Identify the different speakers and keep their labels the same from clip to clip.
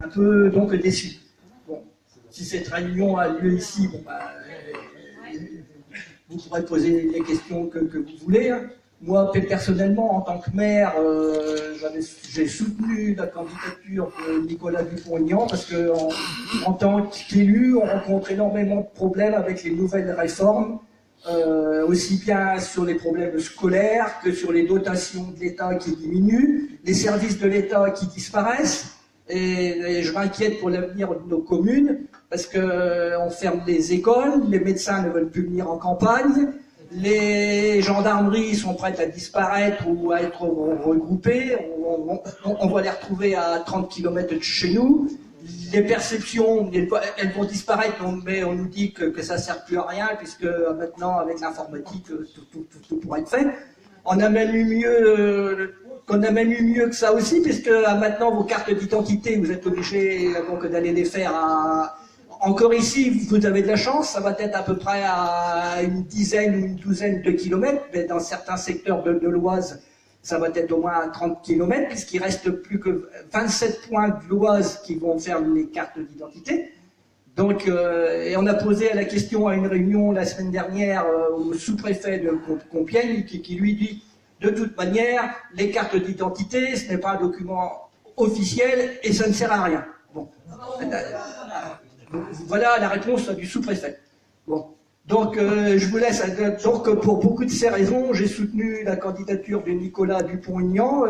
Speaker 1: un peu donc déçu. Bon, si cette réunion a lieu ici, bon, vous pourrez poser les questions que vous voulez. Hein. Moi, personnellement, en tant que maire, j'ai soutenu la candidature de Nicolas Dupont-Aignan parce que, en tant qu'élu, on rencontre énormément de problèmes avec les nouvelles réformes, aussi bien sur les problèmes scolaires que sur les dotations de l'État qui diminuent, les services de l'État qui disparaissent. Et je m'inquiète pour l'avenir de nos communes parce qu'on ferme les écoles, les médecins ne veulent plus venir en campagne, les gendarmeries sont prêtes à disparaître ou à être regroupées, on va les retrouver à 30 km de chez nous. Les perceptions, elles vont disparaître, mais on nous dit que ça ne sert plus à rien puisque maintenant, avec l'informatique, tout pourra être fait. On a même eu mieux... qu'on a même eu mieux que ça aussi, puisque maintenant vos cartes d'identité, vous êtes obligés donc d'aller les faire à... Encore ici, vous avez de la chance, ça va être à peu près à une dizaine ou une douzaine de kilomètres, mais dans certains secteurs de l'Oise, ça va être au moins à 30 kilomètres, puisqu'il reste plus que 27 points de l'Oise qui vont faire les cartes d'identité. Donc, et on a posé la question à une réunion la semaine dernière au sous-préfet de Compiègne, qui lui dit de toute manière, les cartes d'identité, ce n'est pas un document officiel et ça ne sert à rien. Bon. Voilà la réponse du sous-préfet. Bon. Donc, je vous laisse. Donc, pour beaucoup de ces raisons, j'ai soutenu la candidature de Nicolas Dupont-Aignan.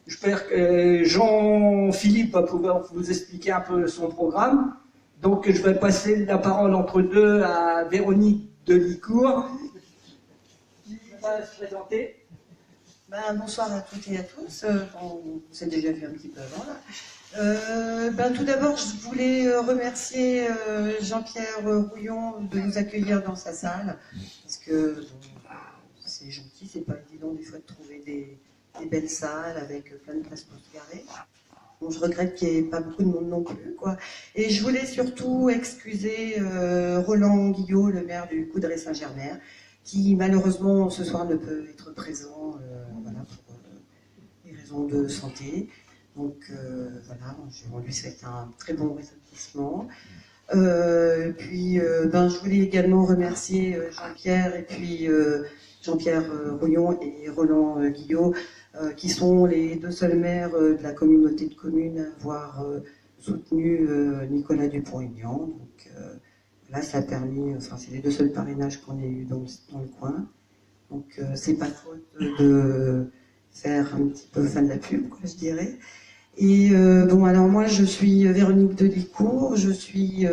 Speaker 1: J'espère que Jean-Philippe va pouvoir vous expliquer un peu son programme. Donc, je vais passer la parole entre deux à Véronique Delicourt, qui va se présenter.
Speaker 2: Bonsoir à toutes et à tous. On s'est déjà vu un petit peu avant là. Tout d'abord, je voulais remercier Jean-Pierre Rouillon de nous accueillir dans sa salle, parce que c'est gentil, c'est pas évident des fois de trouver des belles salles avec plein de places pour se garer. Bon, je regrette qu'il n'y ait pas beaucoup de monde non plus, quoi. Et je voulais surtout excuser Roland Guillot, le maire du Coudray-Saint-Germain, qui malheureusement ce soir ne peut être présent voilà, pour des raisons de santé. Donc voilà, on lui souhaite un très bon rétablissement. Je voulais également remercier Jean-Pierre et puis Jean-Pierre Rouillon et Roland Guillot, qui sont les deux seuls maires de la communauté de communes à avoir soutenu Nicolas Dupont-Aignan. Donc là, ça a permis, c'est les deux seuls parrainages qu'on ait eu dans le coin. Donc, c'est pas faute de faire un petit peu fin de la pub, quoi, je dirais. Et alors moi, je suis Véronique Delicourt, je suis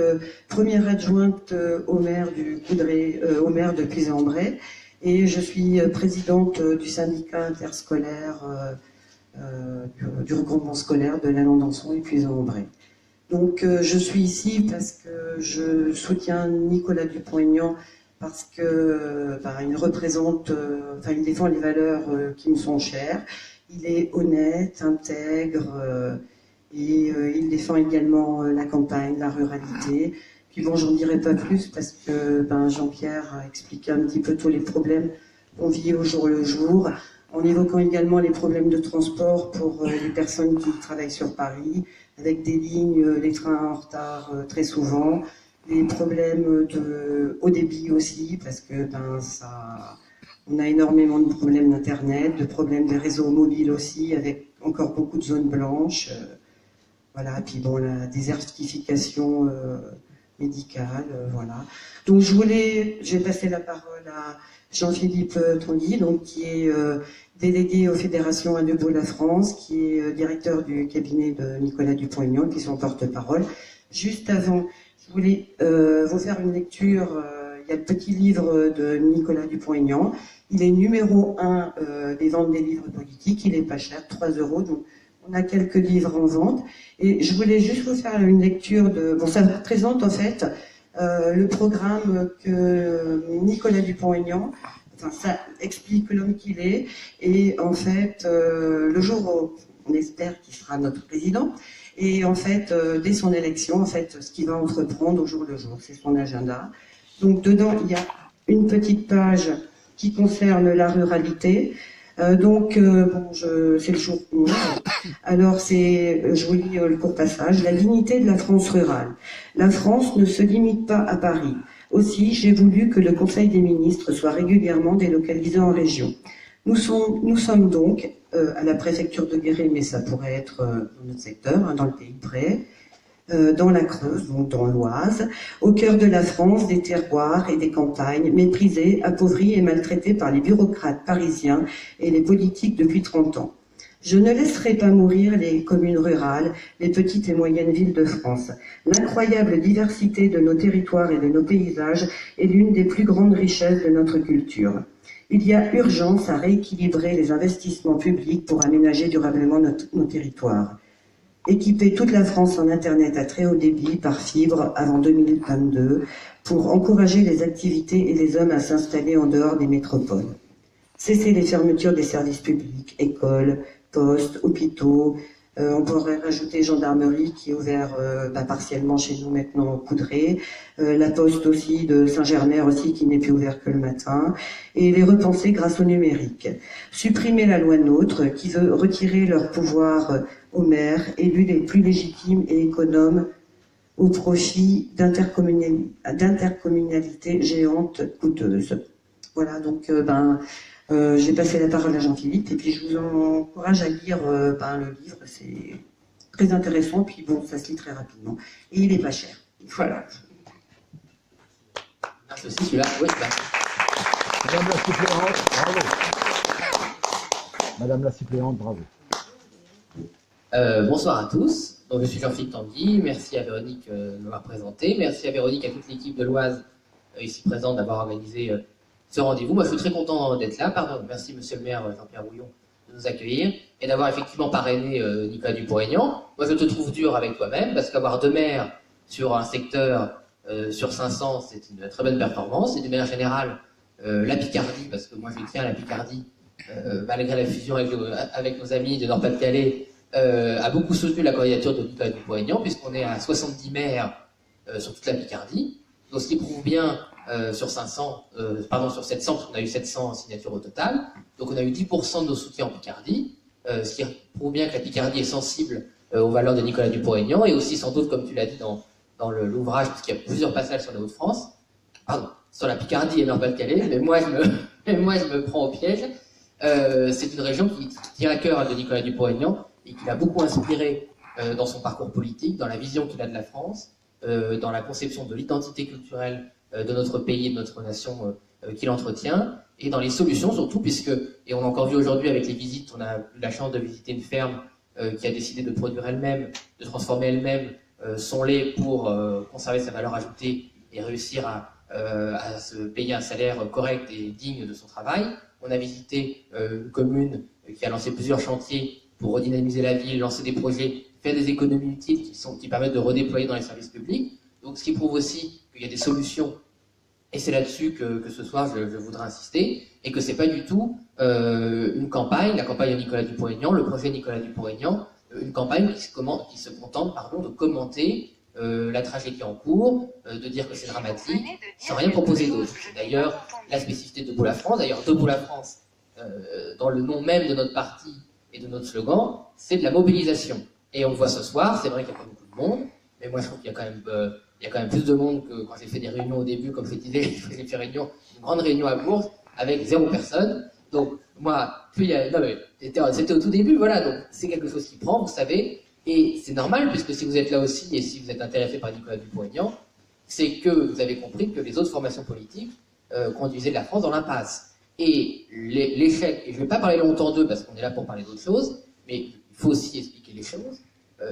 Speaker 2: première adjointe au maire du Coudray, au maire de Puisay-en-Bray, et je suis présidente du syndicat interscolaire du regroupement scolaire de l'Alendançon et Puisay-en-Bray. Donc je suis ici parce que je soutiens Nicolas Dupont-Aignan parce que il représente, il défend les valeurs qui me sont chères. Il est honnête, intègre et il défend également la campagne, la ruralité. Puis bon, j'en dirai pas plus parce que Jean-Pierre a expliqué un petit peu tous les problèmes qu'on vit au jour le jour, en évoquant également les problèmes de transport pour les personnes qui travaillent sur Paris, avec des lignes, les trains en retard très souvent, des problèmes de haut débit aussi, parce que on a énormément de problèmes d'internet, de problèmes des réseaux mobiles aussi, avec encore beaucoup de zones blanches. Voilà, puis bon, la désertification médicale, voilà. Donc je vais passer la parole à Jean-Philippe Tanguy, donc qui est délégué aux fédérations à Debout la France, qui est directeur du cabinet de Nicolas Dupont-Aignan, qui est son porte-parole. Juste avant, je voulais vous faire une lecture. Il y a le petit livre de Nicolas Dupont-Aignan. Il est numéro 1 des ventes des livres politiques. Il est pas cher, 3 €. Donc on a quelques livres en vente. Et je voulais juste vous faire une lecture de... Bon, ça présente en fait le programme que Nicolas Dupont-Aignan, ça explique l'homme qu'il est. Et en fait, le jour où on espère qu'il sera notre président, et en fait, dès son élection, en fait, ce qu'il va entreprendre au jour le jour, c'est son agenda. Donc dedans, il y a une petite page qui concerne la ruralité. C'est le jour 11. Alors, je vous lis le court passage. La dignité de la France rurale. La France ne se limite pas à Paris. Aussi, j'ai voulu que le Conseil des ministres soit régulièrement délocalisé en région. Nous sommes donc à la préfecture de Guéret, mais ça pourrait être dans notre secteur, dans le pays près, dans la Creuse, donc dans l'Oise, au cœur de la France, des terroirs et des campagnes, méprisés, appauvris et maltraités par les bureaucrates parisiens et les politiques depuis 30 ans. Je ne laisserai pas mourir les communes rurales, les petites et moyennes villes de France. L'incroyable diversité de nos territoires et de nos paysages est l'une des plus grandes richesses de notre culture. Il y a urgence à rééquilibrer les investissements publics pour aménager durablement nos territoires. Équiper toute la France en Internet à très haut débit par fibre avant 2022 pour encourager les activités et les hommes à s'installer en dehors des métropoles. Cesser les fermetures des services publics, écoles, postes, hôpitaux. On pourrait rajouter gendarmerie qui est ouvert partiellement chez nous maintenant au Coudray, la poste aussi de Saint-Germer aussi qui n'est plus ouvert que le matin, et les repenser grâce au numérique. Supprimer la loi NOTRe qui veut retirer leur pouvoir aux maires, élus les plus légitimes et économes au profit d'intercommunalités géantes coûteuses. Voilà, donc j'ai passé la parole à Jean-Philippe et puis je vous encourage à lire le livre, c'est très intéressant, puis bon, ça se lit très rapidement et il est pas cher. Voilà.
Speaker 3: Merci aussi celui-là. Oui,
Speaker 4: Madame la suppléante, bravo. Madame la suppléante, bravo.
Speaker 3: Bonsoir à tous. Donc, je suis Jean-Philippe Tanguy. Merci à Véronique de m'avoir présenté. Merci à Véronique et à toute l'équipe de l'Oise ici présente d'avoir organisé ce rendez-vous. Moi, je suis très content d'être là. Pardon, merci Monsieur le maire Jean-Pierre Rouillon de nous accueillir et d'avoir effectivement parrainé Nicolas Dupont-Aignan. Moi, je te trouve dur avec toi-même parce qu'avoir 2 maires sur un secteur sur 500, c'est une très bonne performance. Et d'une manière générale, la Picardie, parce que moi je tiens à la Picardie, malgré la fusion avec nos amis de Nord-Pas-de-Calais, a beaucoup soutenu la candidature de Nicolas Dupont-Aignan, puisqu'on est à 70 maires sur toute la Picardie. Donc ce qui prouve bien sur 700, parce qu'on a eu 700 signatures au total. Donc on a eu 10% de nos soutiens en Picardie, ce qui prouve bien que la Picardie est sensible aux valeurs de Nicolas Dupont-Aignan, et aussi sans doute, comme tu l'as dit dans l'ouvrage, parce qu'il y a plusieurs passages sur les Hauts-de-France, sur la Picardie et Nord-Pas-de-Calais, mais moi je me prends au piège. C'est une région qui tient à cœur de Nicolas Dupont-Aignan et qui l'a beaucoup inspiré dans son parcours politique, dans la vision qu'il a de la France, dans la conception de l'identité culturelle de notre pays et de notre nation qu'il entretient, et dans les solutions surtout, et on a encore vu aujourd'hui avec les visites, on a eu la chance de visiter une ferme qui a décidé de produire elle-même, de transformer elle-même son lait pour conserver sa valeur ajoutée et réussir à se payer un salaire correct et digne de son travail. On a visité une commune qui a lancé plusieurs chantiers pour redynamiser la ville, lancer des projets, faire des économies utiles qui permettent de redéployer dans les services publics. Donc, ce qui prouve aussi qu'il y a des solutions. Et c'est là-dessus que ce soir, je voudrais insister, et que c'est pas du tout une campagne, la campagne de Nicolas Dupont-Aignan, le projet Nicolas Dupont-Aignan, une campagne qui se contente de commenter la tragédie en cours, de dire que c'est dramatique, sans rien proposer d'autre. C'est d'ailleurs la spécificité de Debout la France. D'ailleurs, Debout la France, dans le nom même de notre parti et de notre slogan, c'est de la mobilisation. Et on le voit ce soir, c'est vrai qu'il n'y a pas beaucoup de monde, mais moi je trouve qu'il y a quand même plus de monde que quand j'ai fait des réunions au début, comme je disais, j'ai fait une grande réunion à Bourges avec 0 personne. Donc moi, c'était au tout début, voilà, donc c'est quelque chose qui prend, vous savez, et c'est normal, puisque si vous êtes là aussi, et si vous êtes intéressé par Nicolas Dupont-Aignan, c'est que vous avez compris que les autres formations politiques conduisaient la France dans l'impasse. Et l'échec, et je ne vais pas parler longtemps d'eux, parce qu'on est là pour parler d'autres choses, mais il faut aussi expliquer les choses.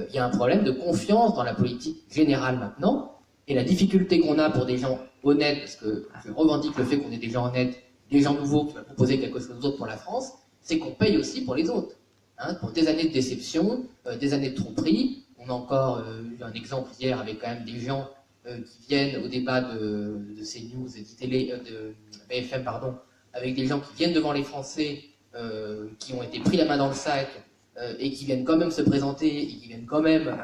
Speaker 3: Il y a un problème de confiance dans la politique générale maintenant, et la difficulté qu'on a pour des gens honnêtes, parce que je revendique le fait qu'on ait des gens honnêtes, des gens nouveaux qui veulent proposer quelque chose d'autre pour la France, c'est qu'on paye aussi pour les autres. Pour des années de déception, des années de tromperie. On a encore eu un exemple hier avec quand même des gens qui viennent au débat de CNews et de BFM, avec des gens qui viennent devant les Français, qui ont été pris la main dans le sac, et qui viennent quand même se présenter, et qui viennent quand même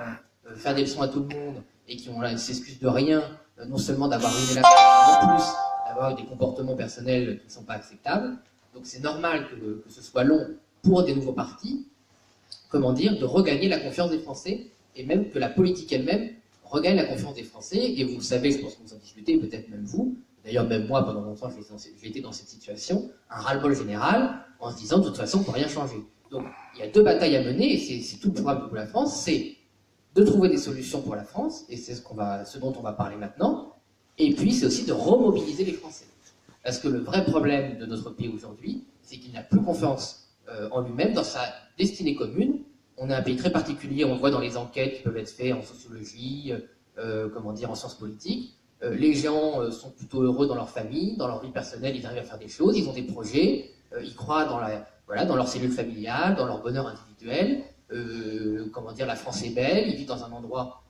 Speaker 3: faire des leçons à tout le monde, et qui ont là, s'excusent de rien, non seulement d'avoir ruiné la France, mais en plus d'avoir des comportements personnels qui ne sont pas acceptables. Donc c'est normal que ce soit long pour des nouveaux partis, de regagner la confiance des Français, et même que la politique elle-même regagne la confiance des Français. Et vous le savez, je pense que vous en discutez, peut-être même vous, d'ailleurs même moi pendant longtemps j'ai été dans cette situation, un ras-le-bol général, en se disant de toute façon on ne peut rien changer. Donc il y a deux batailles à mener, et c'est tout le programme de la France, c'est de trouver des solutions pour la France, et c'est ce dont on va parler maintenant, et puis c'est aussi de remobiliser les Français. Parce que le vrai problème de notre pays aujourd'hui, c'est qu'il n'a plus confiance en lui-même, dans sa destinée commune. On est un pays très particulier, on le voit dans les enquêtes qui peuvent être faites en sociologie, en sciences politiques. Les gens sont plutôt heureux dans leur famille, dans leur vie personnelle, ils arrivent à faire des choses, ils ont des projets, ils croient dans leur cellule familiale, dans leur bonheur individuel. La France est belle, ils vivent dans un endroit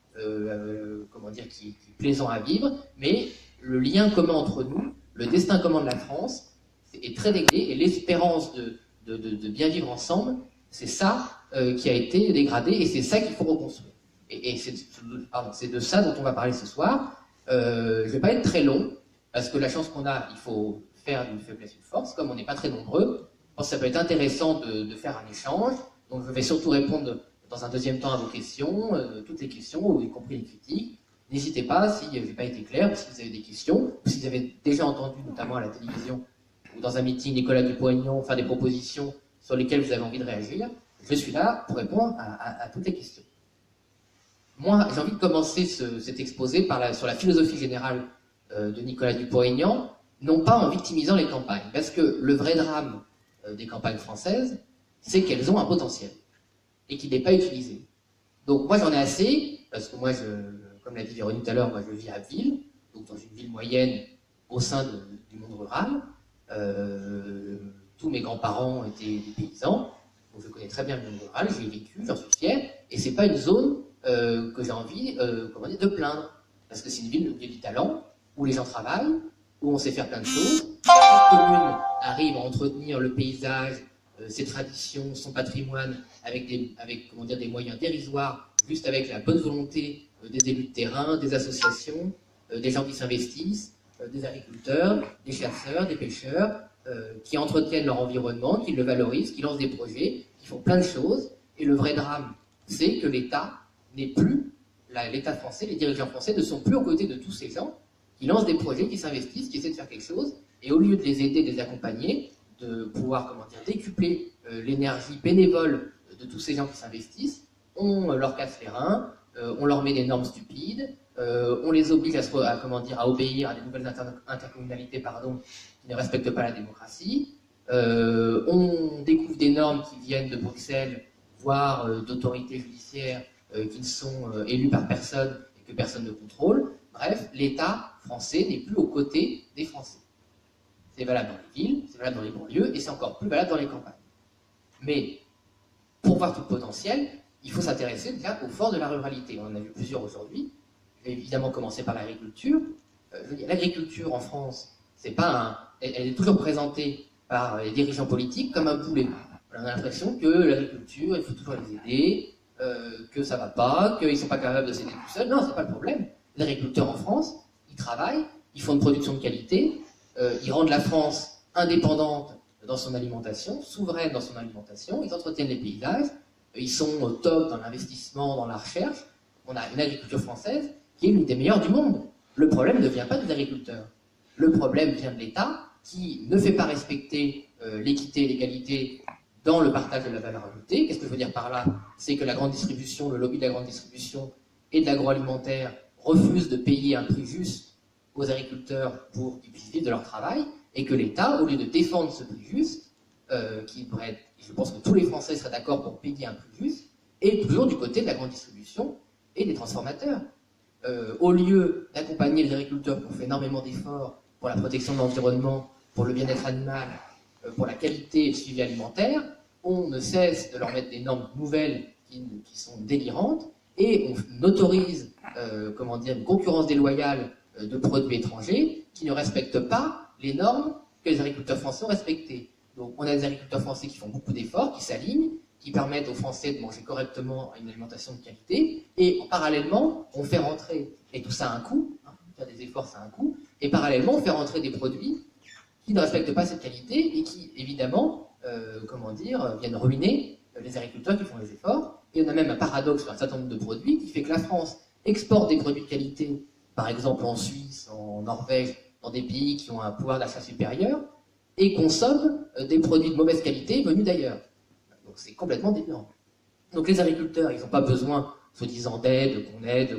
Speaker 3: qui est plaisant à vivre, mais le lien commun entre nous, le destin commun de la France est très dégradé, et l'espérance de bien vivre ensemble, c'est ça qui a été dégradé, et c'est ça qu'il faut reconstruire. Et c'est de ça dont on va parler ce soir. Je ne vais pas être très long, parce que la chance qu'on a, il faut faire d'une faiblesse une force. Comme on n'est pas très nombreux, je pense que ça peut être intéressant de faire un échange. Donc je vais surtout répondre dans un deuxième temps à vos questions, toutes les questions, y compris les critiques. N'hésitez pas, si je n'ai pas été clair, ou si vous avez des questions, ou si vous avez déjà entendu, notamment à la télévision, ou dans un meeting, Nicolas Dupont-Aignan, faire des propositions sur lesquelles vous avez envie de réagir, je suis là pour répondre à toutes les questions. Moi, j'ai envie de commencer cet exposé sur la philosophie générale de Nicolas Dupont-Aignan, non pas en victimisant les campagnes, parce que le vrai drame des campagnes françaises, c'est qu'elles ont un potentiel, et qu'il n'est pas utilisé. Donc moi j'en ai assez, parce que moi, comme l'a dit Véronique tout à l'heure, moi je vis à Ville, donc dans une ville moyenne au sein du monde rural. Tous mes grands-parents étaient des paysans, donc je connais très bien le monde rural, j'y ai vécu, j'en suis fier, et c'est pas une zone que j'ai envie de plaindre, parce que c'est une ville où il y a du talent, où les gens travaillent, où on sait faire plein de choses, chaque commune arrive à entretenir le paysage, ses traditions, son patrimoine, avec des moyens dérisoires, juste avec la bonne volonté des élus de terrain, des associations, des gens qui s'investissent, des agriculteurs, des chasseurs, des pêcheurs, qui entretiennent leur environnement, qui le valorisent, qui lancent des projets, qui font plein de choses. Et le vrai drame, c'est que l'État n'est plus, l'État français, les dirigeants français ne sont plus aux côtés de tous ces gens qui lancent des projets, qui s'investissent, qui essaient de faire quelque chose, et au lieu de les aider, de les accompagner, de pouvoir décupler l'énergie bénévole de tous ces gens qui s'investissent, on leur casse les reins, on leur met des normes stupides, on les oblige à obéir à des nouvelles intercommunalités qui ne respectent pas la démocratie, on découvre des normes qui viennent de Bruxelles, voire d'autorités judiciaires qui ne sont élues par personne et que personne ne contrôle. Bref, l'État français n'est plus aux côtés des Français. C'est valable dans les villes, c'est valable dans les banlieues, et c'est encore plus valable dans les campagnes. Mais, pour voir tout le potentiel, il faut s'intéresser déjà au fort de la ruralité. On en a vu plusieurs aujourd'hui. Je vais évidemment commencer par l'agriculture. L'agriculture en France, elle est toujours présentée par les dirigeants politiques comme un boulet. On a l'impression que l'agriculture, il faut toujours les aider, que ça va pas, qu'ils ne sont pas capables de s'aider tout seuls. Non, c'est pas le problème. Les agriculteurs en France, ils travaillent, ils font une production de qualité, ils rendent la France indépendante dans son alimentation, souveraine dans son alimentation, ils entretiennent les paysages, ils sont au top dans l'investissement, dans la recherche. On a une agriculture française qui est l'une des meilleures du monde. Le problème ne vient pas des agriculteurs. Le problème vient de l'État qui ne fait pas respecter l'équité et l'égalité dans le partage de la valeur ajoutée. Qu'est-ce que je veux dire par là? C'est que la grande distribution, le lobby de la grande distribution et de l'agroalimentaire refuse de payer un prix juste aux agriculteurs pour qu'ils puissent vivre de leur travail, et que l'État, au lieu de défendre ce prix juste, qui devrait être, je pense que tous les Français seraient d'accord pour payer un prix juste, est toujours du côté de la grande distribution et des transformateurs. Au lieu d'accompagner les agriculteurs qui ont fait énormément d'efforts pour la protection de l'environnement, pour le bien-être animal, pour la qualité et le suivi alimentaire, on ne cesse de leur mettre des normes nouvelles qui sont délirantes, et on autorise une concurrence déloyale de produits étrangers qui ne respectent pas les normes que les agriculteurs français ont respectées. Donc on a des agriculteurs français qui font beaucoup d'efforts, qui s'alignent, qui permettent aux Français de manger correctement une alimentation de qualité, et parallèlement, on fait rentrer, et tout ça a un coût, faire des efforts ça a un coût, et parallèlement on fait rentrer des produits qui ne respectent pas cette qualité et qui, évidemment, viennent ruiner les agriculteurs qui font les efforts. Et on a même un paradoxe sur un certain nombre de produits qui fait que la France exporte des produits de qualité, par exemple en Suisse, en Norvège, dans des pays qui ont un pouvoir d'achat supérieur, et consomme des produits de mauvaise qualité venus d'ailleurs. Donc c'est complètement délirant. Donc les agriculteurs, ils n'ont pas besoin, soi-disant, d'aide,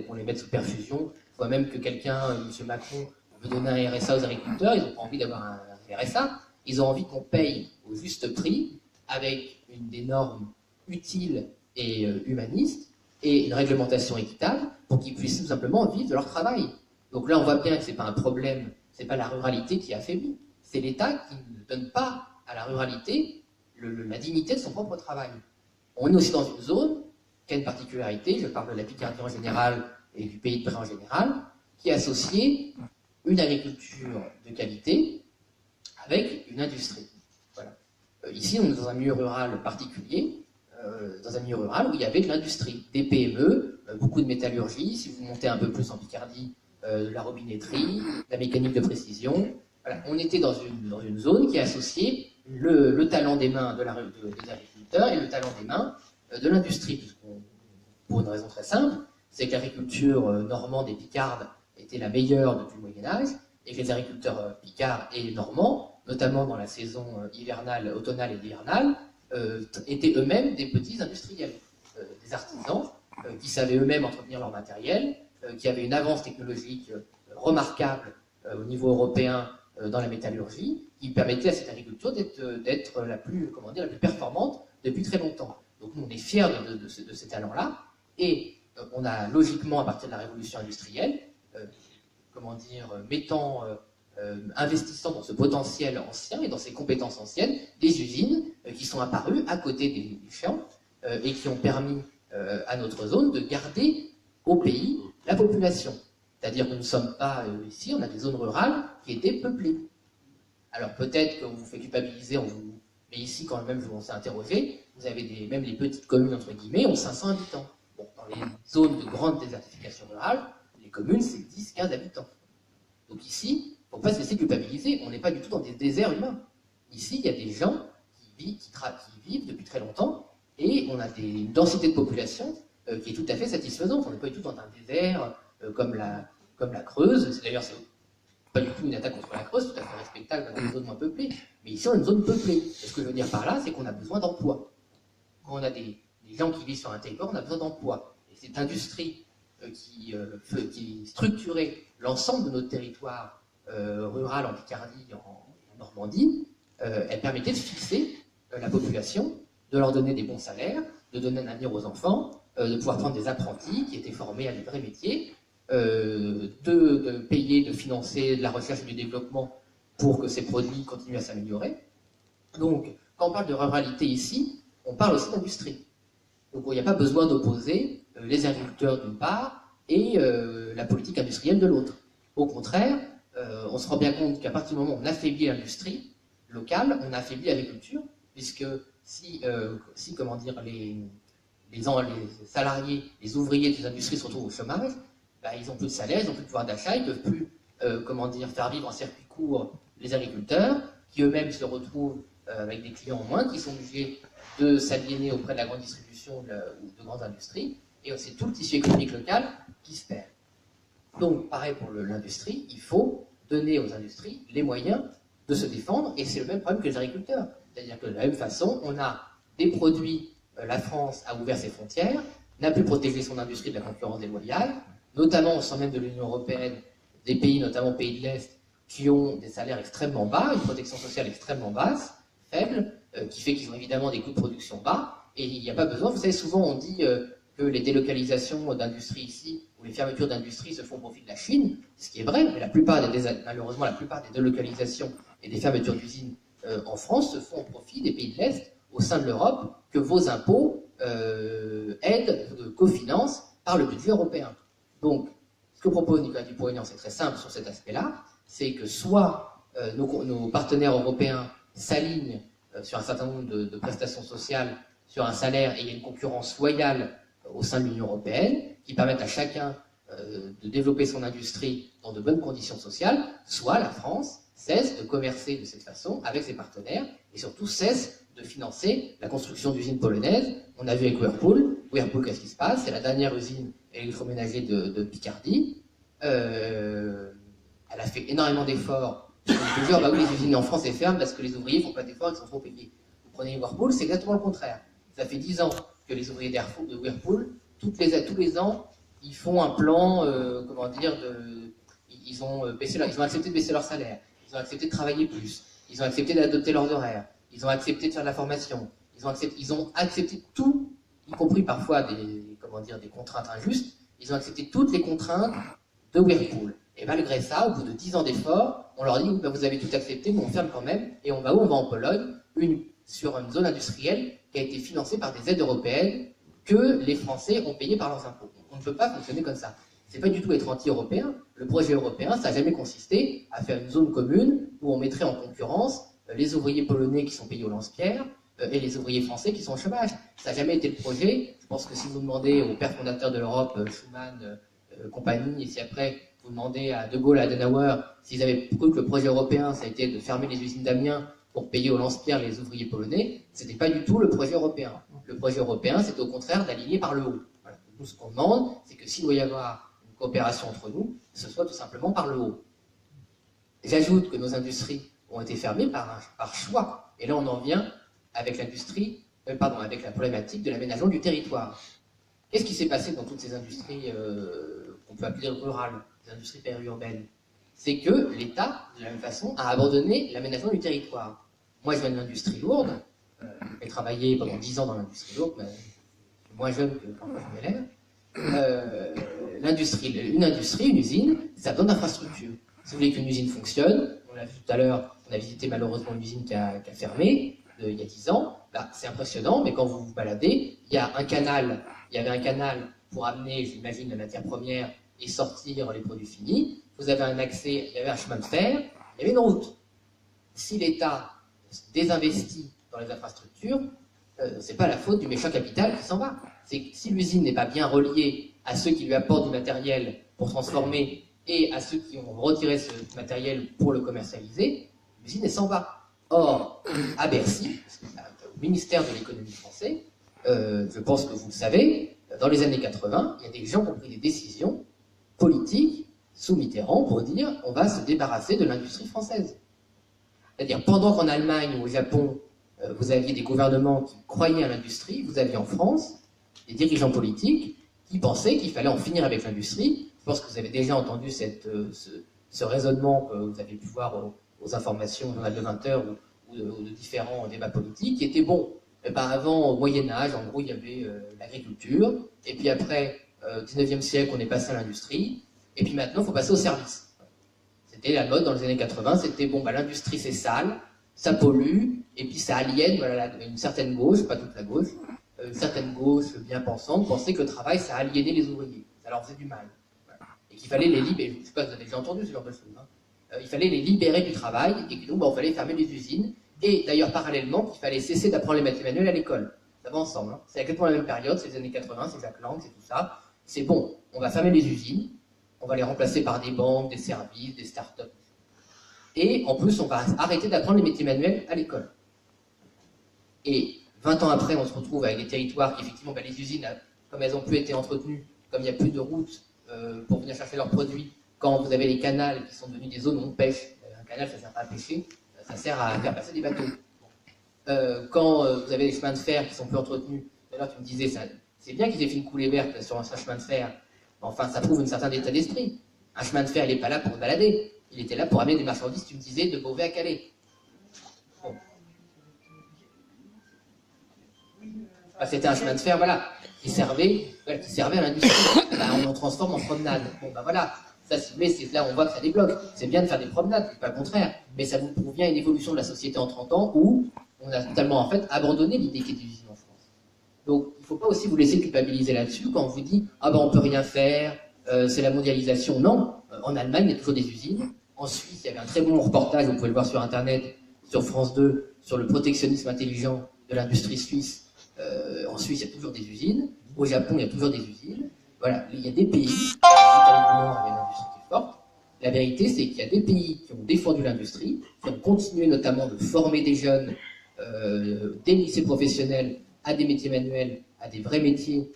Speaker 3: qu'on les mette sous perfusion. Je vois même que quelqu'un, M. Macron, veut donner un RSA aux agriculteurs, ils n'ont pas envie d'avoir un RSA, ils ont envie qu'on paye au juste prix, avec des normes utiles et humanistes, et une réglementation équitable, pour qu'ils puissent tout simplement vivre de leur travail. Donc là, on voit bien que ce n'est pas un problème, ce n'est pas la ruralité qui affaiblit, c'est l'État qui ne donne pas à la ruralité la dignité de son propre travail. On est aussi dans une zone qui a une particularité, je parle de la Picardie en général et du Pays de Bray en général, qui est associée une agriculture de qualité avec une industrie. Voilà. Ici, on est dans un milieu rural particulier, dans un milieu rural où il y avait de l'industrie, des PME, beaucoup de métallurgie, si vous montez un peu plus en Picardie, de la robinetterie, la mécanique de précision. Voilà. On était dans une zone qui associait le talent des mains des agriculteurs et le talent des mains de l'industrie. Pour une raison très simple, c'est que l'agriculture normande et picarde était la meilleure depuis le Moyen-Âge, et que les agriculteurs picards et normands, notamment dans la saison hivernale, automnale et hivernale, étaient eux-mêmes des petits industriels, des artisans, qui savaient eux-mêmes entretenir leur matériel, qui avaient une avance technologique remarquable au niveau européen dans la métallurgie, qui permettait à cette agriculture d'être la plus performante depuis très longtemps. Donc nous, on est fiers de ces talents-là, et on a logiquement, à partir de la révolution industrielle, investissant dans ce potentiel ancien et dans ces compétences anciennes, des usines qui sont apparues à côté des champs et qui ont permis à notre zone de garder au pays la population. C'est-à-dire que nous ne sommes pas ici, on a des zones rurales qui étaient peuplées. Alors peut-être qu'on vous fait culpabiliser, mais ici quand même, on s'est interrogé, vous avez même les petites communes, entre guillemets, ont 500 habitants. Bon, dans les zones de grande désertification rurale, les communes, c'est 10-15 habitants. Donc ici, il ne faut pas se laisser culpabiliser, on n'est pas du tout dans des déserts humains. Ici, il y a des gens qui vivent depuis très longtemps, et on a une densité de population qui est tout à fait satisfaisante. On n'est pas du tout dans un désert comme la Creuse. D'ailleurs, c'est pas du tout une attaque contre la Creuse, tout à fait respectable dans les zones moins peuplées. Mais ici, on a une zone peuplée. Et ce que je veux dire par là, c'est qu'on a besoin d'emploi. Quand on a des gens qui vivent sur un territoire, on a besoin d'emploi. Et cette industrie qui structurait l'ensemble de notre territoire rural en Picardie, en Normandie, elle permettait de fixer la population, de leur donner des bons salaires, de donner un avenir aux enfants, de pouvoir prendre des apprentis qui étaient formés à des vrais métiers, de payer, de financer de la recherche et du développement pour que ces produits continuent à s'améliorer. Donc, quand on parle de ruralité ici, on parle aussi d'industrie. Donc, il n'y a pas besoin d'opposer les agriculteurs d'une part et la politique industrielle de l'autre. Au contraire, on se rend bien compte qu'à partir du moment où on affaiblit l'industrie locale, on affaiblit l'agriculture, puisque si les salariés, les ouvriers des industries se retrouvent au chômage, ils n'ont plus de salaire, ils n'ont plus de pouvoir d'achat, ils ne peuvent plus faire vivre en circuit court les agriculteurs, qui eux-mêmes se retrouvent avec des clients en moins, qui sont obligés de s'aliéner auprès de la grande distribution ou de grandes industries, et c'est tout le tissu économique local qui se perd. Donc, pareil pour l'industrie, il faut donner aux industries les moyens de se défendre, et c'est le même problème que les agriculteurs. C'est-à-dire que de la même façon, on a des produits, la France a ouvert ses frontières, n'a plus protégé son industrie de la concurrence déloyale, notamment au sein même de l'Union européenne, des pays, notamment pays de l'Est, qui ont des salaires extrêmement bas, une protection sociale extrêmement basse, faible, qui fait qu'ils ont évidemment des coûts de production bas, et il n'y a pas besoin. Vous savez, souvent on dit que les délocalisations d'industrie ici, ou les fermetures d'industrie se font au profit de la Chine, ce qui est vrai, mais malheureusement la plupart des délocalisations et des fermetures d'usines en France se font au profit des pays de l'Est, au sein de l'Europe, que vos impôts aident, cofinancent par le budget européen. Donc, ce que propose Nicolas Dupont-Aignan, c'est très simple sur cet aspect-là, c'est que soit nos partenaires européens s'alignent sur un certain nombre de prestations sociales, sur un salaire, et il y a une concurrence loyale au sein de l'Union européenne, qui permettent à chacun de développer son industrie dans de bonnes conditions sociales, soit la France cesse de commercer de cette façon avec ses partenaires et surtout cesse de financer la construction d'usines polonaises. On a vu avec Whirlpool. Whirlpool, qu'est-ce qui se passe? C'est la dernière usine électroménager de Picardie. Elle a fait énormément d'efforts. On peut dire, bah oui, les usines en France elles ferment parce que les ouvriers font pas d'efforts, ils sont trop payés. Vous prenez Whirlpool, c'est exactement le contraire. Ça fait 10 ans que les ouvriers de Whirlpool, tous les ans, ils font un plan, ils ont accepté de baisser leur salaire, ils ont accepté de travailler plus, ils ont accepté d'adopter leurs horaires, ils ont accepté de faire de la formation, ils ont accepté tout, y compris parfois des contraintes injustes, ils ont accepté toutes les contraintes de Whirlpool. Et malgré ça, au bout de 10 ans d'efforts, on leur dit bah, vous avez tout accepté, mais on ferme quand même, et on va où? On va en Pologne, sur une zone industrielle qui a été financée par des aides européennes que les Français ont payées par leurs impôts. On ne peut pas fonctionner comme ça. C'est pas du tout être anti-européen. Le projet européen, ça n'a jamais consisté à faire une zone commune où on mettrait en concurrence les ouvriers polonais qui sont payés au lance-pierre et les ouvriers français qui sont au chômage. Ça n'a jamais été le projet. Je pense que si vous demandez au père fondateur de l'Europe, Schuman, compagnie, et si après vous demandez à De Gaulle, à Adenauer, s'ils avaient cru que le projet européen, ça a été de fermer les usines d'Amiens pour payer au lance-pierre les ouvriers polonais, c'était pas du tout le projet européen. Le projet européen, c'était au contraire d'aligner par le haut. Voilà. Nous, ce qu'on demande, c'est que s'il doit y avoir une coopération entre nous, ce soit tout simplement par le haut. J'ajoute que nos industries ont été fermées par choix. Et là, on en vient avec avec la problématique de l'aménagement du territoire. Qu'est-ce qui s'est passé dans toutes ces industries qu'on peut appeler rurales, des industries périurbaines? C'est que l'État, de la même façon, a abandonné l'aménagement du territoire. Moi, je viens de l'industrie lourde. J'ai travaillé pendant 10 ans dans l'industrie lourde, mais je suis moins jeune que quand je m'élève. Une usine, ça a besoin d'infrastructures. Si vous voulez qu'une usine fonctionne, on l'a vu tout à l'heure, on a visité malheureusement une usine qui a fermé il y a 10 ans. Bah, c'est impressionnant, mais quand vous vous baladez, il y avait un canal pour amener, j'imagine, la matière première et sortir les produits finis. Vous avez un accès, il y avait un chemin de fer, il y avait une route. Si l'État désinvestit dans les infrastructures, c'est pas la faute du méchant capital qui s'en va. C'est que si l'usine n'est pas bien reliée à ceux qui lui apportent du matériel pour transformer et à ceux qui ont retiré ce matériel pour le commercialiser, l'usine elle s'en va. Or, à Bercy, au ministère de l'économie français, je pense que vous le savez, dans les années 80, il y a des gens qui ont pris des décisions politiques sous Mitterrand pour dire on va se débarrasser de l'industrie française. C'est-à-dire pendant qu'en Allemagne ou au Japon, vous aviez des gouvernements qui croyaient à l'industrie, vous aviez en France des dirigeants politiques qui pensaient qu'il fallait en finir avec l'industrie. Je pense que vous avez déjà entendu ce raisonnement que vous avez pu voir aux informations au journal de 20h ou de différents débats politiques, qui étaient bons. Et ben avant, au Moyen-Âge, en gros, il y avait l'agriculture, et puis après, au 19e siècle, on est passé à l'industrie, et puis maintenant, il faut passer au service. C'était la mode dans les années 80, c'était bon, bah, l'industrie c'est sale, ça pollue, et puis ça aliène une certaine gauche, pas toute la gauche, une certaine gauche bien pensante, pensait que le travail, ça aliénait les ouvriers, ça leur faisait du mal. Voilà. Et qu'il fallait les libérer, je ne sais pas si vous avez déjà entendu ce genre de choses, hein. Il fallait les libérer du travail, et que donc, bah, il fallait fermer les usines, et d'ailleurs, parallèlement, qu'il fallait cesser d'apprendre les métiers manuels à l'école. Ça va ensemble, hein. C'est exactement la même période, c'est les années 80, c'est Jacques Lang, c'est tout ça. C'est bon, on va fermer les usines, on va les remplacer par des banques, des services, des start-up. Et en plus, on va arrêter d'apprendre les métiers manuels à l'école. Et 20 ans après, on se retrouve avec des territoires qui, effectivement, bah, les usines, comme elles n'ont plus été entretenues, comme il n'y a plus de routes pour venir chercher leurs produits, quand vous avez les canals qui sont devenus des zones où on pêche, un canal, ça ne sert pas à pêcher, ça sert à faire passer des bateaux. Quand vous avez les chemins de fer qui sont plus entretenus, d'ailleurs tu me disais, c'est bien qu'ils aient fait une coulée verte sur un chemin de fer, mais enfin ça prouve un certain état d'esprit. Un chemin de fer, il n'est pas là pour se balader, il était là pour amener des marchandises, tu me disais, de Beauvais à Calais. Bon. Enfin, c'était un chemin de fer, voilà, qui servait à l'industrie. On en transforme en promenade. Bon, bah voilà. Ça, mais c'est là où on voit que ça débloque. C'est bien de faire des promenades, c'est pas le contraire. Mais ça vous prouve bien une évolution de la société en 30 ans où on a totalement en fait abandonné l'idée qu'il y ait des usines en France. Donc il ne faut pas aussi vous laisser culpabiliser là-dessus quand on vous dit ah ben on peut rien faire, c'est la mondialisation. Non, en Allemagne il y a toujours des usines. En Suisse il y avait un très bon reportage, vous pouvez le voir sur internet, sur France 2, sur le protectionnisme intelligent de l'industrie suisse. En Suisse il y a toujours des usines. Au Japon il y a toujours des usines. Voilà, il y a des pays, l'Italie du Nord, il y a une industrie qui est forte, La vérité, c'est qu'il y a des pays qui ont défendu l'industrie, qui ont continué notamment de former des jeunes dès le lycée professionnel à des métiers manuels, à des vrais métiers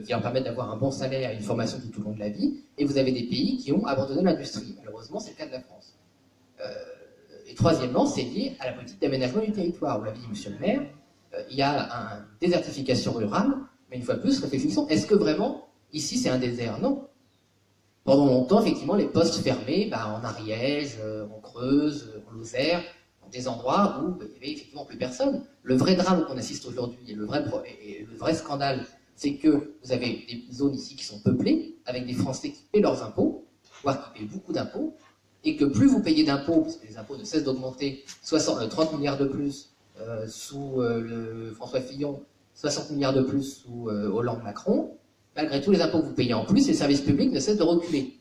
Speaker 3: qui leur permettent d'avoir un bon salaire et une formation tout au long de la vie. Et vous avez des pays qui ont abandonné l'industrie. Malheureusement, c'est le cas de la France. Et troisièmement, c'est lié à la politique d'aménagement du territoire. Vous l'avez dit, monsieur le maire, il y a une désertification rurale, mais une fois de plus, réfléchissons, est-ce que vraiment, ici, c'est un désert? Non. Pendant longtemps, effectivement, les postes fermés, en Ariège, en Creuse, en Lozère, dans des endroits où il n'y avait effectivement plus personne. Le vrai drame qu'on assiste aujourd'hui, et le vrai scandale, c'est que vous avez des zones ici qui sont peuplées, avec des Français qui paient leurs impôts, voire qui paient beaucoup d'impôts, et que plus vous payez d'impôts, parce que les impôts ne cessent d'augmenter, 30 milliards de plus sous François Fillon, 60 milliards de plus sous Hollande-Macron, malgré tous les impôts que vous payez en plus, les services publics ne cessent de reculer.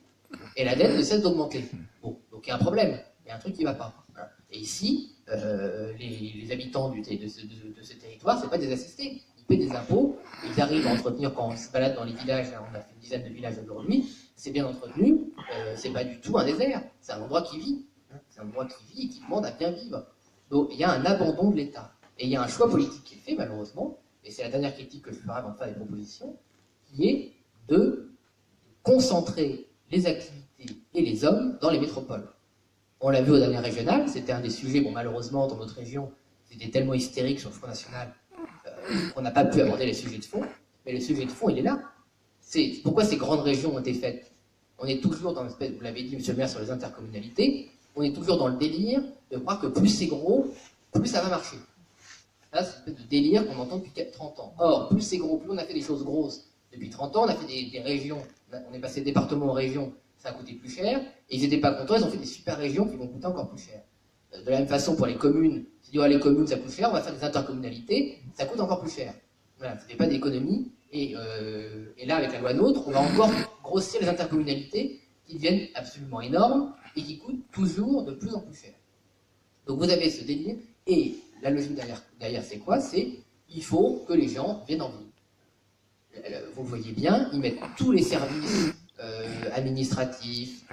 Speaker 3: Et la dette ne cesse d'augmenter. Bon, donc il y a un problème, il y a un truc qui ne va pas. Voilà. Et ici, les habitants de ce territoire, ce n'est pas des assistés. Ils paient des impôts, ils arrivent à entretenir, quand on se balade dans les villages, là, on a fait une dizaine de villages aujourd'hui, c'est bien entretenu, c'est pas du tout un désert, c'est un endroit qui vit. C'est un endroit qui vit et qui demande à bien vivre. Donc il y a un abandon de l'État. Et il y a un choix politique qui est fait, malheureusement, et c'est la dernière critique que je ferai avant de faire des propositions, qui est de concentrer les activités et les hommes dans les métropoles. On l'a vu aux dernières régionales, c'était un des sujets, malheureusement, dans notre région, c'était tellement hystérique sur le Front National qu'on n'a pas pu aborder les sujets de fond, mais le sujet de fond, il est là. C'est pourquoi ces grandes régions ont été faites. On est toujours dans l'espèce, vous l'avez dit, monsieur le maire, sur les intercommunalités, on est toujours dans le délire de croire que plus c'est gros, plus ça va marcher. Là, c'est une espèce de délire qu'on entend depuis 30 ans. Or, plus c'est gros, plus on a fait des choses grosses. Depuis 30 ans, on a fait des régions, on est passé de département en région, ça a coûté plus cher, et ils n'étaient pas contents, ils ont fait des super régions qui vont coûter encore plus cher. De la même façon, pour les communes, si on dit, les communes, ça coûte cher, on va faire des intercommunalités, ça coûte encore plus cher. Voilà, ça ne fait pas d'économie, et là, avec la loi NOTRe, on va encore grossir les intercommunalités qui deviennent absolument énormes, et qui coûtent toujours de plus en plus cher. Donc vous avez ce délire, et la logique derrière c'est quoi? C'est, il faut que les gens viennent en ville. Vous le voyez bien, ils mettent tous les services administratifs,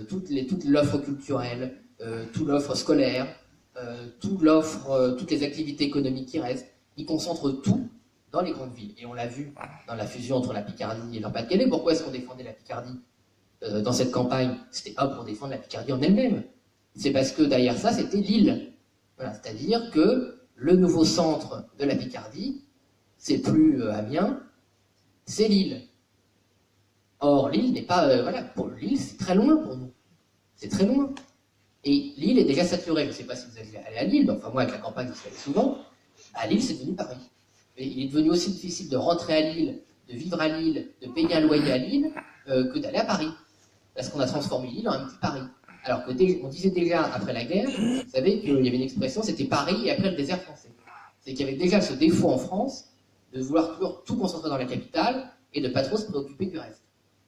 Speaker 3: toute l'offre culturelle, toute l'offre scolaire, toute les activités économiques qui restent. Ils concentrent tout dans les grandes villes. Et on l'a vu dans la fusion entre la Picardie et l'Empire-de-Calais. Pourquoi est-ce qu'on défendait la Picardie dans cette campagne? C'était pas pour défendre la Picardie en elle-même. C'est parce que derrière ça, c'était Lille. Voilà, c'est-à-dire que le nouveau centre de la Picardie, c'est plus Amiens, c'est Lille. Or, Lille n'est pas... pour Lille, c'est très loin pour nous. C'est très loin. Et Lille est déjà saturée. Je ne sais pas si vous êtes allé à Lille, mais enfin moi, avec la campagne, je suis allé souvent. À Lille, c'est devenu Paris. Et il est devenu aussi difficile de rentrer à Lille, de vivre à Lille, de payer un loyer à Lille, que d'aller à Paris. Parce qu'on a transformé Lille en un petit Paris. Alors que on disait déjà, après la guerre, vous savez qu'il y avait une expression, c'était Paris et après le désert français. C'est qu'il y avait déjà ce défaut en France de vouloir toujours tout concentrer dans la capitale et de ne pas trop se préoccuper du reste.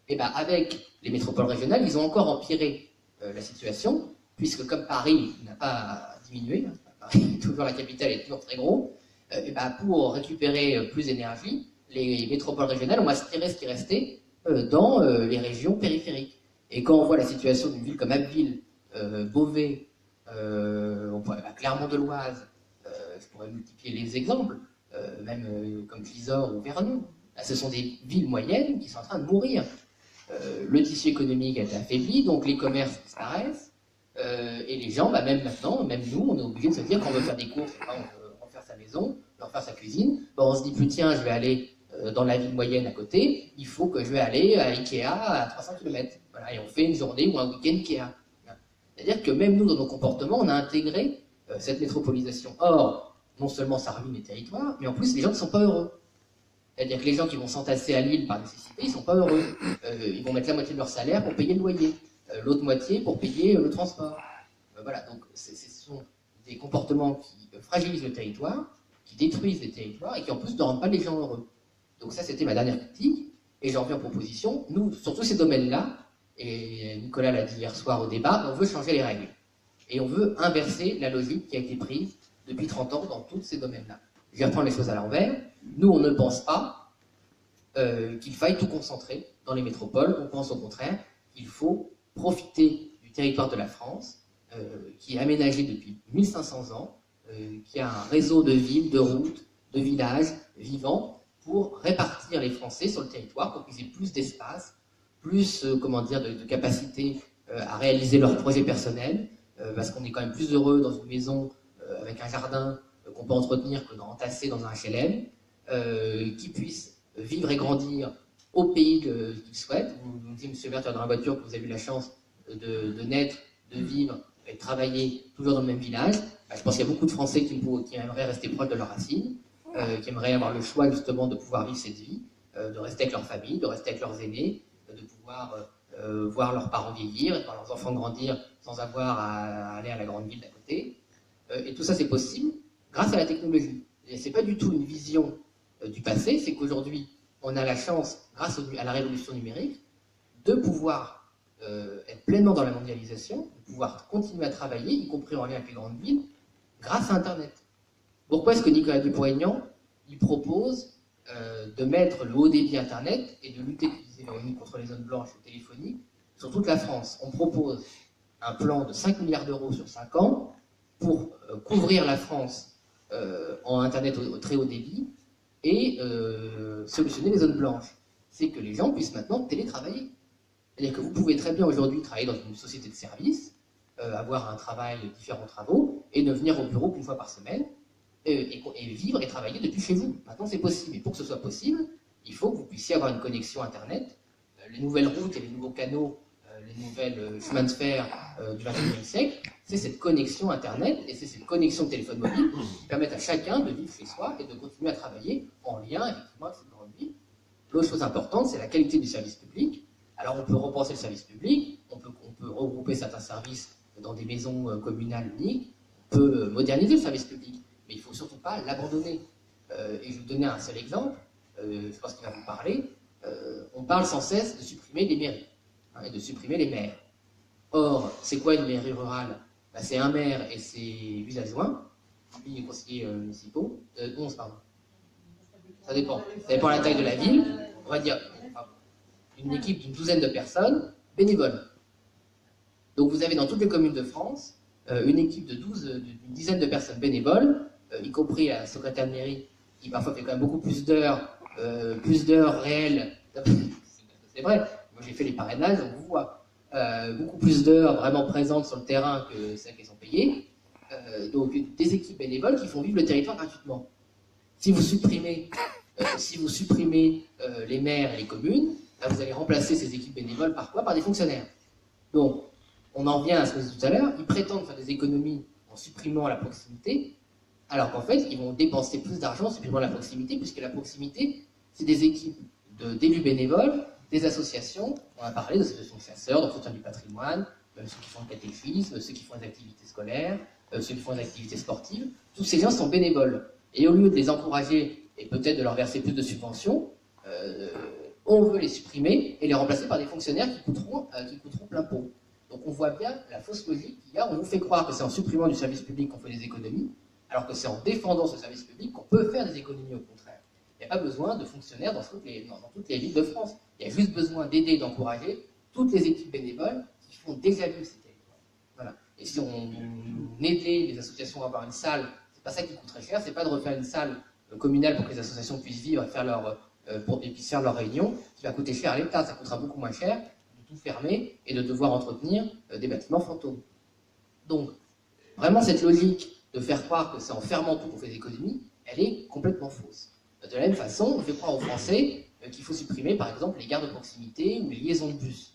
Speaker 3: Et bien, avec les métropoles régionales, ils ont encore empiré la situation, puisque comme Paris n'a pas diminué, Paris, toujours la capitale est toujours très gros, et ben, pour récupérer plus d'énergie, les métropoles régionales ont aspiré ce qui restait dans les régions périphériques. Et quand on voit la situation d'une ville comme Abbeville, Beauvais, Clermont-de-Loise, je pourrais multiplier les exemples, même comme Gisors ou Vernon, là, ce sont des villes moyennes qui sont en train de mourir. Le tissu économique a été affaibli, donc les commerces disparaissent, et les gens, même maintenant, même nous, on est obligé de se dire qu'on veut faire des courses, on veut refaire sa maison, refaire sa cuisine, on se dit plus tiens, je vais aller dans la ville moyenne à côté, il faut que je vais aller à Ikea à 300 km. Voilà, et on fait une journée ou un week-end Ikea. C'est-à-dire que même nous, dans nos comportements, on a intégré cette métropolisation. Or, non seulement ça ruine les territoires, mais en plus, les gens ne sont pas heureux. C'est-à-dire que les gens qui vont s'entasser à Lille par nécessité, ils ne sont pas heureux. Ils vont mettre la moitié de leur salaire pour payer le loyer, l'autre moitié pour payer le transport. Voilà, donc ce sont des comportements qui fragilisent le territoire, qui détruisent les territoires et qui en plus ne rendent pas les gens heureux. Donc ça, c'était ma dernière critique, et j'en viens en proposition. Nous, sur tous ces domaines-là, et Nicolas l'a dit hier soir au débat, on veut changer les règles. Et on veut inverser la logique qui a été prise depuis 30 ans dans tous ces domaines-là. Je vais reprendre les choses à l'envers. Nous, on ne pense pas qu'il faille tout concentrer dans les métropoles. On pense au contraire qu'il faut profiter du du territoire de la France, qui est aménagé depuis 1500 ans, qui a un réseau de villes, de routes, de villages vivants pour répartir les Français sur le territoire, pour qu'ils aient plus d'espace, plus de capacité à réaliser leurs projets personnels, parce qu'on est quand même plus heureux dans une maison avec un jardin qu'on peut entretenir que d'entasser dans un HLM, qui puissent vivre et grandir au pays qu'ils souhaitent. Vous me dites, M. Vert, dans la voiture, que vous avez eu la chance de naître, de vivre et de travailler toujours dans le même village. Je pense qu'il y a beaucoup de Français qui aimeraient rester proches de leurs racines, qui aimeraient avoir le choix justement de pouvoir vivre cette vie, de rester avec leur famille, de rester avec leurs aînés, de pouvoir voir leurs parents vieillir et voir leurs enfants grandir sans avoir à aller à la grande ville d'à côté. Et tout ça, c'est possible grâce à la technologie. Et ce n'est pas du tout une vision du passé, c'est qu'aujourd'hui, on a la chance, grâce à la révolution numérique, de pouvoir être pleinement dans la mondialisation, de pouvoir continuer à travailler, y compris en lien avec les grandes villes, grâce à Internet. Pourquoi est-ce que Nicolas Dupont-Aignan il propose de mettre le haut débit Internet et de lutter, comme disait Véronique, contre les zones blanches téléphoniques sur toute la France? On propose un plan de 5 milliards d'euros sur 5 ans pour couvrir la France en Internet au très haut débit et solutionner les zones blanches. C'est que les gens puissent maintenant télétravailler. C'est-à-dire que vous pouvez très bien aujourd'hui travailler dans une société de service, avoir un travail, différents travaux, et ne venir au bureau qu'une fois par semaine, et vivre et travailler depuis chez vous. Maintenant, c'est possible. Et pour que ce soit possible, il faut que vous puissiez avoir une connexion Internet. Les nouvelles routes et les nouveaux canaux, les nouvelles chemins de fer du XXIe siècle, c'est cette connexion Internet et c'est cette connexion téléphone mobile qui permettent à chacun de vivre chez soi et de continuer à travailler en lien effectivement avec cette grande ville. L'autre chose importante, c'est la qualité du service public. Alors on peut repenser le service public, on peut regrouper certains services dans des maisons communales uniques, on peut moderniser le service public, mais il ne faut surtout pas l'abandonner. Et je vais vous donner un seul exemple, je pense qu'il va vous parler. On parle sans cesse de supprimer les mairies, et de supprimer les maires. Or, c'est quoi une mairie rurale? C'est un maire et ses 8 adjoints, lui les conseillers municipaux, 11 pardon. Ça dépend de la taille de la ville, on va dire une équipe d'une douzaine de personnes bénévoles. Donc vous avez dans toutes les communes de France une équipe d'une dizaine de personnes bénévoles, y compris la secrétaire de mairie, qui parfois fait quand même beaucoup plus d'heures réelles. C'est vrai, moi j'ai fait les parrainages, on vous voit. Beaucoup plus d'heures vraiment présentes sur le terrain que celles qui sont payées. Donc des équipes bénévoles qui font vivre le territoire gratuitement. Si vous supprimez les maires et les communes, là, vous allez remplacer ces équipes bénévoles par quoi? Par des fonctionnaires. Donc, on en vient à ce que je disais tout à l'heure, ils prétendent faire des économies en supprimant la proximité, alors qu'en fait, ils vont dépenser plus d'argent en supprimant la proximité, puisque la proximité, c'est des équipes d'élus bénévoles, des associations, on a parlé d'associations de chasseurs, d'entretien du patrimoine, même ceux qui font le catéchisme, ceux qui font des activités scolaires, ceux qui font des activités sportives, tous ces gens sont bénévoles. Et au lieu de les encourager et peut-être de leur verser plus de subventions, on veut les supprimer et les remplacer par des fonctionnaires qui coûteront plein pot. Donc on voit bien la fausse logique qu'il y a. On nous fait croire que c'est en supprimant du service public qu'on fait des économies, alors que c'est en défendant ce service public qu'on peut faire des économies au contraire. Il n'y a pas besoin de fonctionnaires dans toutes les villes de France. Il y a juste besoin d'aider et d'encourager toutes les équipes bénévoles qui font déjà vivre ces territoires. Voilà. Et si on aidait les associations à avoir une salle, c'est pas ça qui coûte très cher, c'est pas de refaire une salle communale pour que les associations puissent vivre et faire puissent faire leurs réunions, qui va coûter cher à l'État. Ça coûtera beaucoup moins cher de tout fermer et de devoir entretenir des bâtiments fantômes. Donc, vraiment, cette logique de faire croire que c'est en fermant tout qu'on fait des économies, elle est complètement fausse. De la même façon, on fait croire aux Français qu'il faut supprimer, par exemple, les gares de proximité ou les liaisons de bus.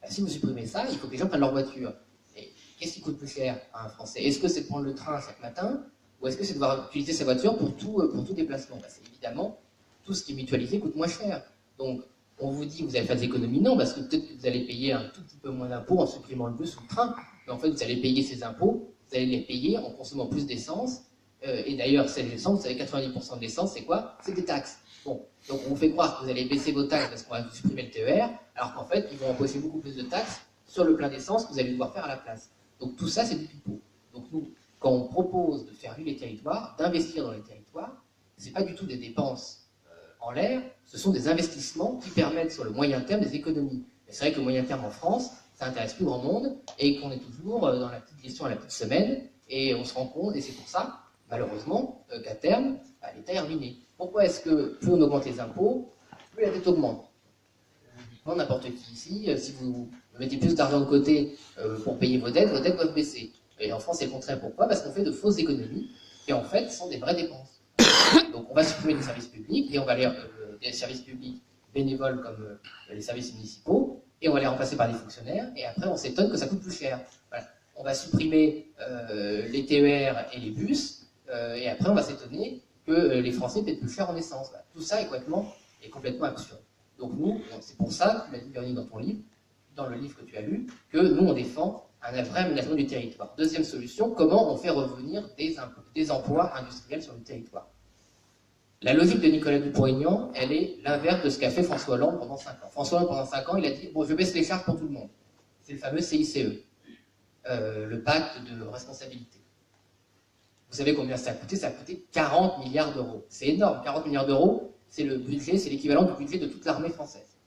Speaker 3: Si vous supprimez ça, il faut que les gens prennent leur voiture. Et qu'est-ce qui coûte plus cher à un Français? Est-ce que c'est de prendre le train chaque matin, ou est-ce que c'est de devoir utiliser sa voiture pour tout déplacement? C'est évidemment tout ce qui est mutualisé coûte moins cher. Donc, on vous dit que vous allez faire des économies, non, parce que peut-être que vous allez payer un tout petit peu moins d'impôts en supprimant le bus ou le train, mais en fait, vous allez payer ces impôts, vous allez les payer en consommant plus d'essence, et d'ailleurs, c'est l'essence, vous savez, 90% de l'essence, c'est quoi? C'est des taxes. Bon, donc on vous fait croire que vous allez baisser vos taxes parce qu'on va vous supprimer le TER, alors qu'en fait, ils vont empocher beaucoup plus de taxes sur le plein d'essence que vous allez devoir faire à la place. Donc tout ça, c'est du pipeau. Donc nous, quand on propose de faire vivre les territoires, d'investir dans les territoires, c'est pas du tout des dépenses en l'air, ce sont des investissements qui permettent sur le moyen terme des économies. Mais c'est vrai que le moyen terme en France, ça intéresse plus grand monde, et qu'on est toujours dans la petite question à la petite semaine, et on se rend compte, et c'est pour ça, malheureusement, qu'à terme, l'État est ruiné. Pourquoi est-ce que plus on augmente les impôts, plus la dette augmente? N'importe qui ici, si vous mettez plus d'argent de côté pour payer vos dettes doivent baisser. Et en France, c'est le contraire. Pourquoi? Parce qu'on fait de fausses économies, qui en fait sont des vraies dépenses. Donc on va supprimer des services publics, et on va des services publics bénévoles comme les services municipaux, et on va les remplacer par des fonctionnaires, et après on s'étonne que ça coûte plus cher. Voilà. On va supprimer les TER et les bus, et après on va s'étonner que les Français paient plus cher en essence. Voilà. Tout ça est complètement absurde. Donc nous, c'est pour ça, tu l'as dit Véronique dans ton livre, dans le livre que tu as lu, que nous on défend un vrai aménagement du territoire. Deuxième solution, comment on fait revenir des emplois industriels sur le territoire. La logique de Nicolas Dupont-Aignan, elle est l'inverse de ce qu'a fait François Hollande pendant 5 ans. François Hollande, pendant 5 ans, il a dit « Bon, je baisse les charges pour tout le monde ». C'est le fameux CICE, le pacte de responsabilité. Vous savez combien ça a coûté? Ça a coûté 40 milliards d'euros. C'est énorme, 40 milliards d'euros, c'est l'équivalent du budget de toute l'armée française.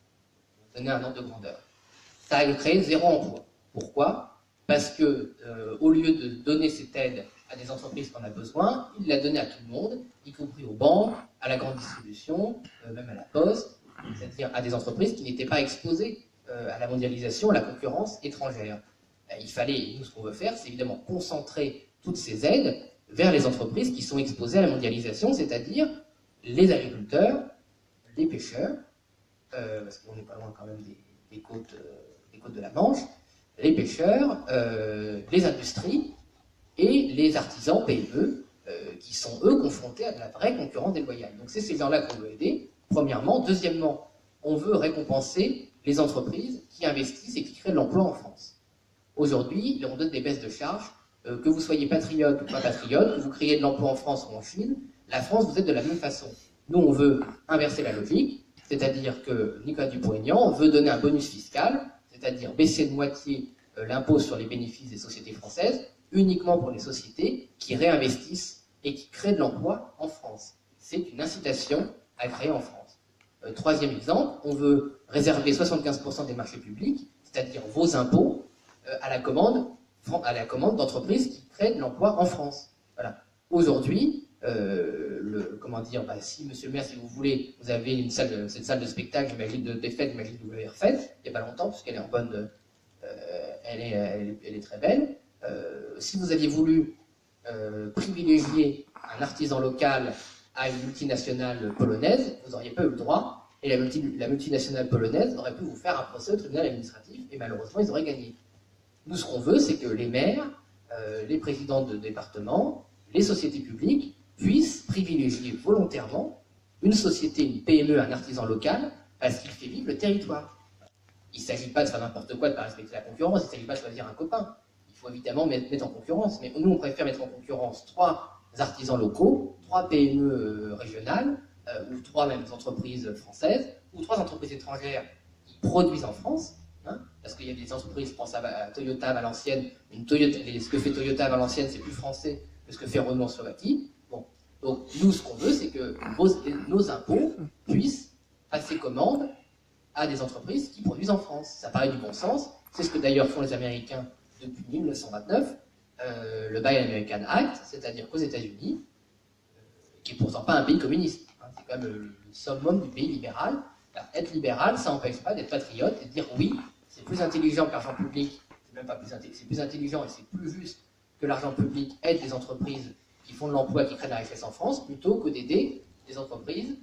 Speaker 3: Pour donner un ordre de grandeur. Ça a créé 0 emploi. Pourquoi? Parce que, au lieu de donner cette aide à des entreprises qui en ont besoin, il l'a donné à tout le monde, y compris aux banques, à la grande distribution, même à la poste, c'est-à-dire à des entreprises qui n'étaient pas exposées à la mondialisation, à la concurrence étrangère. Il fallait, nous ce qu'on veut faire, c'est évidemment concentrer toutes ces aides vers les entreprises qui sont exposées à la mondialisation, c'est-à-dire les agriculteurs, les pêcheurs, parce qu'on n'est pas loin quand même des côtes de la Manche, les pêcheurs, les industries et les artisans PME qui sont eux confrontés à de la vraie concurrence déloyale. Donc c'est ces gens-là qu'on veut aider, premièrement. Deuxièmement, on veut récompenser les entreprises qui investissent et qui créent de l'emploi en France. Aujourd'hui, on donne des baisses de charges, que vous soyez patriote ou pas patriote, que vous créez de l'emploi en France ou en Chine, la France vous aide de la même façon. Nous, on veut inverser la logique, c'est-à-dire que Nicolas Dupont-Aignan veut donner un bonus fiscal, c'est-à-dire baisser de moitié l'impôt sur les bénéfices des sociétés françaises, uniquement pour les sociétés qui réinvestissent et qui créent de l'emploi en France. C'est une incitation à créer en France. Troisième exemple, on veut réserver 75% des marchés publics, c'est-à-dire vos impôts, à la commande d'entreprises qui créent de l'emploi en France. Voilà. Aujourd'hui, si Monsieur le maire, si vous voulez, vous avez cette salle de spectacle, j'imagine, des fêtes, j'imagine que vous l'avez refaite, il n'y a pas longtemps, puisqu'elle est en bonne, elle est très belle. Si vous aviez voulu privilégier un artisan local à une multinationale polonaise, vous n'auriez pas eu le droit, et la multinationale polonaise aurait pu vous faire un procès au tribunal administratif, et malheureusement, ils auraient gagné. Nous, ce qu'on veut, c'est que les maires, les présidents de département, les sociétés publiques puissent privilégier volontairement une société, une PME, un artisan local, parce qu'il fait vivre le territoire. Il ne s'agit pas de faire n'importe quoi, de ne pas respecter la concurrence, il ne s'agit pas de choisir un copain. Il faut évidemment mettre en concurrence. Mais nous, on préfère mettre en concurrence 3 artisans locaux, 3 PME régionales, ou 3 mêmes entreprises françaises, ou 3 entreprises étrangères qui produisent en France. Parce qu'il y a des entreprises, je pense à Toyota à Valenciennes, ce que fait Toyota à Valenciennes, c'est plus français que ce que fait Renault en Slovaquie. Bon. Donc nous, ce qu'on veut, c'est que nos impôts puissent passer commande à des entreprises qui produisent en France. Ça paraît du bon sens, c'est ce que d'ailleurs font les Américains depuis 1929, le Buy American Act, c'est-à-dire qu'aux États-Unis, qui n'est pourtant pas un pays communiste, c'est quand même le summum du pays libéral. Alors, être libéral, ça n'empêche pas d'être patriote et de dire oui, c'est plus intelligent que l'argent public, c'est même pas plus intelligent, c'est plus intelligent et c'est plus juste que l'argent public aide des entreprises qui font de l'emploi, qui créent de la richesse en France, plutôt que d'aider des entreprises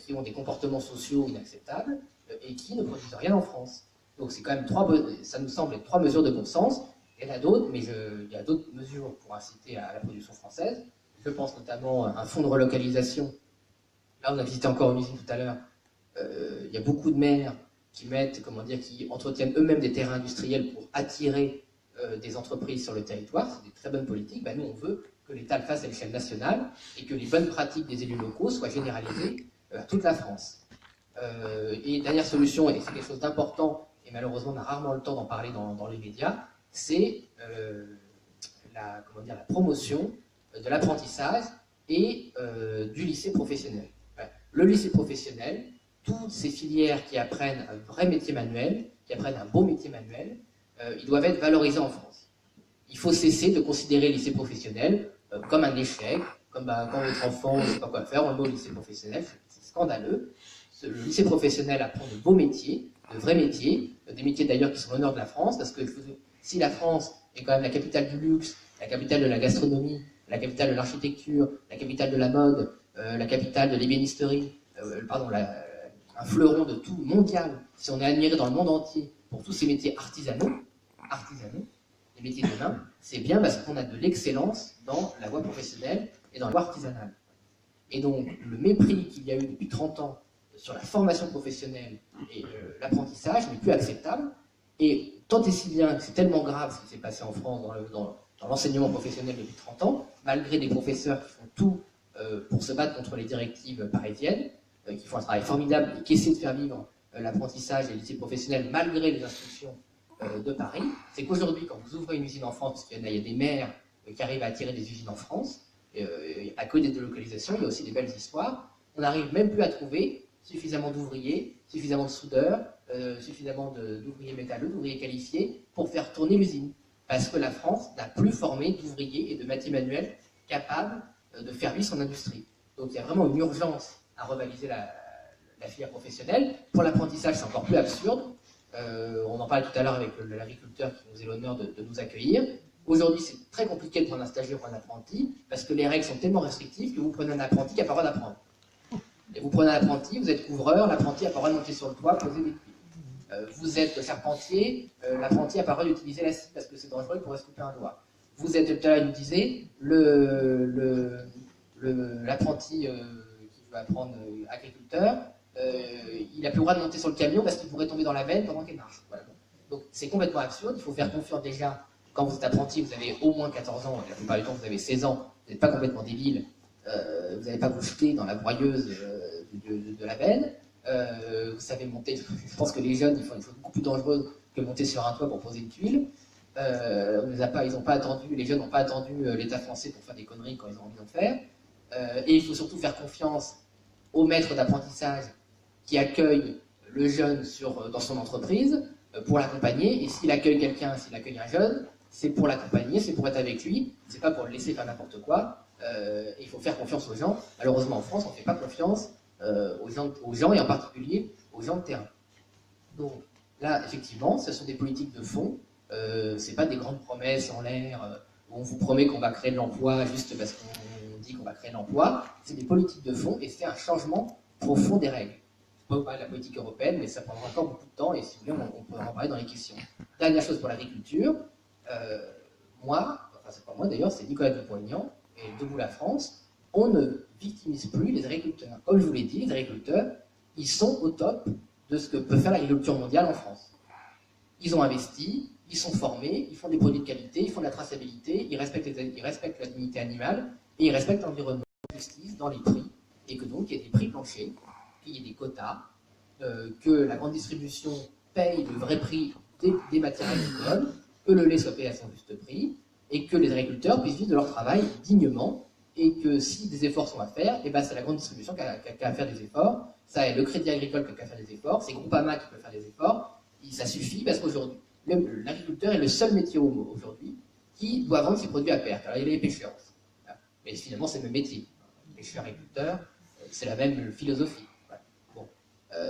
Speaker 3: qui ont des comportements sociaux inacceptables et qui ne produisent rien en France. Donc c'est quand même ça nous semble être 3 mesures de bon sens. Il y en a d'autres, mais il y a d'autres mesures pour inciter à la production française. Je pense notamment à un fonds de relocalisation. Là, on a visité encore une usine tout à l'heure. Il y a beaucoup de maires qui qui entretiennent eux-mêmes des terrains industriels pour attirer des entreprises sur le territoire. C'est des très bonnes politiques. Nous, on veut que l'État le fasse à l'échelle nationale et que les bonnes pratiques des élus locaux soient généralisées à toute la France. Et dernière solution, et c'est quelque chose d'important, et malheureusement on a rarement le temps d'en parler dans les médias, c'est la promotion de l'apprentissage et du lycée professionnel. Le lycée professionnel, toutes ces filières qui apprennent un vrai métier manuel, qui apprennent un beau métier manuel, ils doivent être valorisés en France. Il faut cesser de considérer le lycée professionnel comme un échec, comme quand votre enfant ne sait pas quoi faire, on le met au lycée professionnel, c'est scandaleux. Le lycée professionnel apprend de beaux métiers, de vrais métiers, des métiers d'ailleurs qui sont l'honneur de la France, parce que si la France est quand même la capitale du luxe, la capitale de la gastronomie, la capitale de l'architecture, la capitale de la mode, la capitale de l'ébénisterie, un fleuron de tout mondial, si on est admiré dans le monde entier pour tous ces métiers artisanaux, les métiers de main, c'est bien parce qu'on a de l'excellence dans la voie professionnelle et dans la voie artisanale. Et donc, le mépris qu'il y a eu depuis 30 ans sur la formation professionnelle et l'apprentissage n'est plus acceptable. Et tant et si bien que c'est tellement grave ce qui s'est passé en France dans l'enseignement professionnel depuis 30 ans, malgré des professeurs qui font tout pour se battre contre les directives parisiennes, qui font un travail formidable et qui essaient de faire vivre l'apprentissage et le lycée professionnel malgré les instructions de Paris, c'est qu'aujourd'hui, quand vous ouvrez une usine en France, parce qu'il y a des maires qui arrivent à attirer des usines en France, il n'y a pas que des délocalisations, il y a aussi des belles histoires, on n'arrive même plus à trouver suffisamment d'ouvriers, suffisamment de soudeurs, suffisamment d'ouvriers métalleux, d'ouvriers qualifiés pour faire tourner l'usine. Parce que la France n'a plus formé d'ouvriers et de métiers manuels capables de faire vivre son industrie. Donc il y a vraiment une urgence à revaliser la filière professionnelle. Pour l'apprentissage, c'est encore plus absurde. On en parlait tout à l'heure avec l'agriculteur qui nous est l'honneur de nous accueillir. Aujourd'hui, c'est très compliqué de prendre un stagiaire ou un apprenti parce que les règles sont tellement restrictives que vous prenez un apprenti qui n'a pas le droit d'apprendre. Et vous prenez un apprenti, vous êtes couvreur, l'apprenti n'a pas le droit de monter sur le toit, poser des tuiles. Vous êtes charpentier, l'apprenti n'a pas le droit d'utiliser la scie parce que c'est dangereux, il pourrait se couper un doigt. Vous êtes, tout à l'heure, il nous disait, l'apprenti qui veut apprendre agriculteur, il n'a plus le droit de monter sur le camion parce qu'il pourrait tomber dans la benne pendant qu'il marche. Voilà. Donc c'est complètement absurde, il faut faire confiance déjà. Quand vous êtes apprenti, vous avez au moins 14 ans, la plupart du temps vous avez 16 ans, vous n'êtes pas complètement débile, vous n'allez pas vous jeter dans la broyeuse de la benne, vous savez monter, je pense que les jeunes, ils font beaucoup plus dangereux que monter sur un toit pour poser une tuile. Les jeunes n'ont pas attendu l'État français pour faire des conneries quand ils ont envie d'en faire. Et il faut surtout faire confiance au maître d'apprentissage qui accueille le jeune dans son entreprise pour l'accompagner. Et s'il accueille quelqu'un, s'il accueille un jeune, c'est pour l'accompagner, c'est pour être avec lui, c'est pas pour le laisser faire n'importe quoi. Il faut faire confiance aux gens. Malheureusement, en France, on ne fait pas confiance aux gens et en particulier aux gens de terrain. Donc là, effectivement, ce sont des politiques de fond. C'est pas des grandes promesses en l'air où on vous promet qu'on va créer de l'emploi juste parce qu'on dit qu'on va créer de l'emploi. C'est des politiques de fond et c'est un changement profond des règles. Je peux pas parler de la politique européenne, mais ça prendra encore beaucoup de temps et si vous voulez, on pourra en parler dans les questions. Dernière chose pour l'agriculture. C'est pas moi d'ailleurs, c'est Nicolas Dupont-Aignan et Debout la France. On ne victimise plus les agriculteurs. Comme je vous l'ai dit, les agriculteurs, ils sont au top de ce que peut faire l'agriculture mondiale en France. Ils ont investi, ils sont formés, ils font des produits de qualité, ils font de la traçabilité, ils respectent la dignité animale et ils respectent l'environnement, la justice dans les prix, et que donc il y ait des prix planchers, qu'il y ait des quotas, que la grande distribution paye le vrai prix des matières agricoles, que le lait soit payé à son juste prix, et que les agriculteurs puissent vivre de leur travail dignement, et que si des efforts sont à faire, c'est la grande distribution qui a à faire des efforts, ça est le Crédit Agricole qui a à faire des efforts, c'est Groupama qui peut faire des efforts, et ça suffit parce qu'aujourd'hui, l'agriculteur est le seul métier aujourd'hui qui doit vendre ses produits à perte. Alors il y a les pêcheurs, mais finalement c'est le même métier. Pêcheur-agriculteur, c'est la même philosophie. Bon.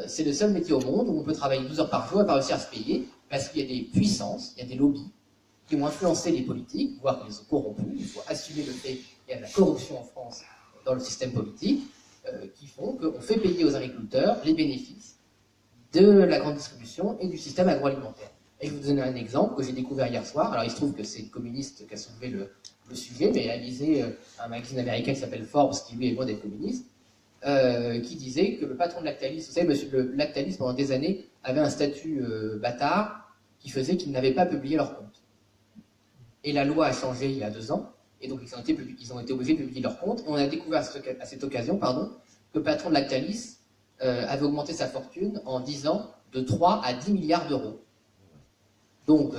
Speaker 3: C'est le seul métier au monde où on peut travailler 12 heures par jour et pas réussir à se payer, parce qu'il y a des puissances, il y a des lobbies qui ont influencé les politiques, voire qui les ont corrompus. Il faut assumer le fait qu'il y a de la corruption en France dans le système politique, qui font qu'on fait payer aux agriculteurs les bénéfices de la grande distribution et du système agroalimentaire. Et je vais vous donner un exemple que j'ai découvert hier soir. Alors il se trouve que c'est une communiste qui a soulevé le sujet, mais elle a lisé un magazine américain qui s'appelle Forbes, qui lui est loin d'être communiste, qui disait que le patron de Lactalis, vous savez, Lactalis pendant des années avait un statut bâtard qui faisait qu'ils n'avaient pas publié leurs comptes. Et la loi a changé il y a 2 ans, et donc ils ont été obligés de publier leurs comptes. Et on a découvert à cette occasion que le patron de Lactalis avait augmenté sa fortune en 10 ans de 3 à 10 milliards d'euros. Donc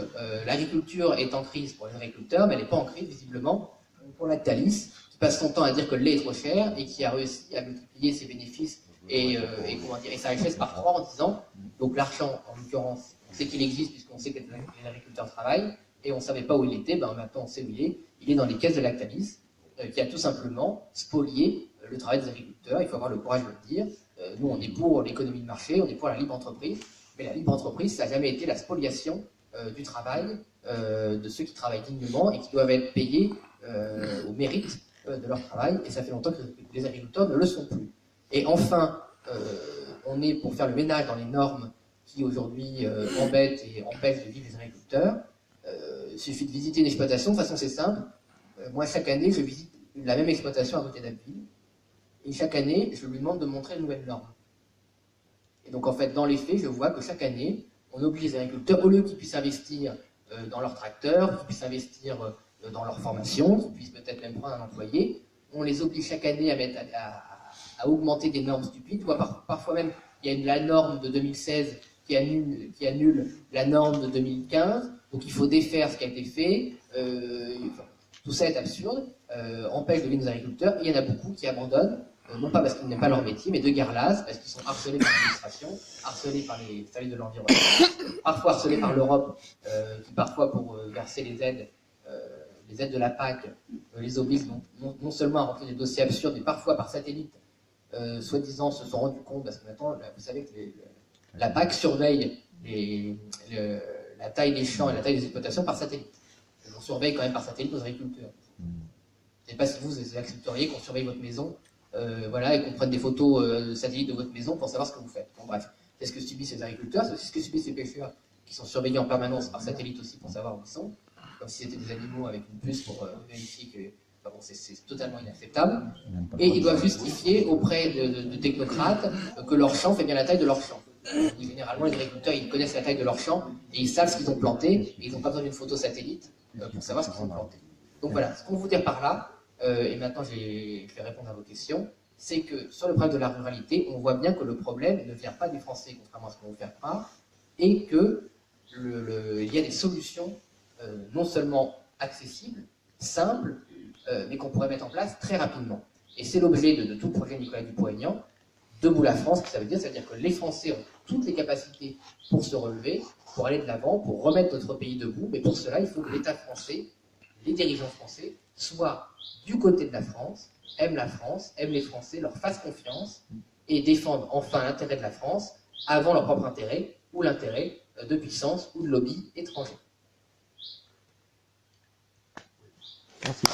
Speaker 3: l'agriculture est en crise pour les agriculteurs, mais elle n'est pas en crise visiblement pour Lactalis, qui passe son temps à dire que le lait est trop cher et qui a réussi à multiplier ses bénéfices et sa richesse par 3 en 10 ans. Donc l'argent, en l'occurrence, c'est qu'il existe puisqu'on sait que les agriculteurs travaillent, et on ne savait pas où il était, maintenant on sait où il est dans les caisses de Lactalis, qui a tout simplement spolié le travail des agriculteurs. Il faut avoir le courage de le dire. Nous, on est pour l'économie de marché, on est pour la libre entreprise, mais la libre entreprise, ça n'a jamais été la spoliation du travail de ceux qui travaillent dignement et qui doivent être payés au mérite de leur travail, et ça fait longtemps que les agriculteurs ne le sont plus. Et enfin, on est pour faire le ménage dans les normes qui aujourd'hui embêtent et empêchent de vivre les agriculteurs. Il suffit de visiter une exploitation, de toute façon c'est simple. Moi, chaque année, je visite la même exploitation à côté d'Abbeville, et chaque année, je lui demande de montrer une nouvelle norme. Et donc, en fait, dans les faits, je vois que chaque année, on oblige les agriculteurs, au lieu qu'ils puissent investir dans leurs tracteurs, qu'ils puissent investir dans leur formation, qu'ils puissent peut-être même prendre un employé, on les oblige chaque année à augmenter des normes stupides, voire parfois même, il y a la norme de 2016 qui annule la norme de 2015, donc il faut défaire ce qui a été fait. Tout ça est absurde, empêche de vivre nos agriculteurs, et il y en a beaucoup qui abandonnent, non pas parce qu'ils n'aiment pas leur métier, mais de guerre lasse, parce qu'ils sont harcelés par l'administration, harcelés par les services de l'environnement, parfois harcelés par l'Europe, qui parfois pour verser les aides de la PAC, les oblige non seulement à remplir des dossiers absurdes, mais parfois par satellite, soi-disant se sont rendus compte, parce que maintenant, vous savez que la PAC surveille la taille des champs et la taille des exploitations par satellite. On surveille quand même par satellite nos agriculteurs. Je ne sais pas si vous accepteriez qu'on surveille votre maison, et qu'on prenne des photos de satellite de votre maison pour savoir ce que vous faites. Bon, bref, c'est ce que subissent ces agriculteurs, c'est aussi ce que subissent ces pêcheurs qui sont surveillés en permanence par satellite aussi pour savoir où ils sont, comme si c'était des animaux avec une puce pour vérifier que c'est totalement inacceptable. Et ils doivent justifier auprès de technocrates que leur champ fait bien la taille de leur champ. Généralement, les agriculteurs, ils connaissent la taille de leur champ et ils savent ce qu'ils ont planté, et ils n'ont pas besoin d'une photo satellite pour savoir ce qu'ils ont planté. Donc voilà, ce qu'on veut dire par là, et maintenant je vais répondre à vos questions, c'est que sur le problème de la ruralité, on voit bien que le problème ne vient pas des Français, contrairement à ce qu'on veut faire croire, et qu'il y a des solutions non seulement accessibles, simples, mais qu'on pourrait mettre en place très rapidement. Et c'est l'objet de tout le projet Nicolas Dupont-Aignan, Debout la France, que ça veut dire que les Français ont toutes les capacités pour se relever, pour aller de l'avant, pour remettre notre pays debout, mais pour cela, il faut que l'État français, les dirigeants français, soient du côté de la France, aiment les Français, leur fassent confiance, et défendent enfin l'intérêt de la France avant leur propre intérêt, ou l'intérêt de puissance ou de lobby étrangers.
Speaker 4: Merci.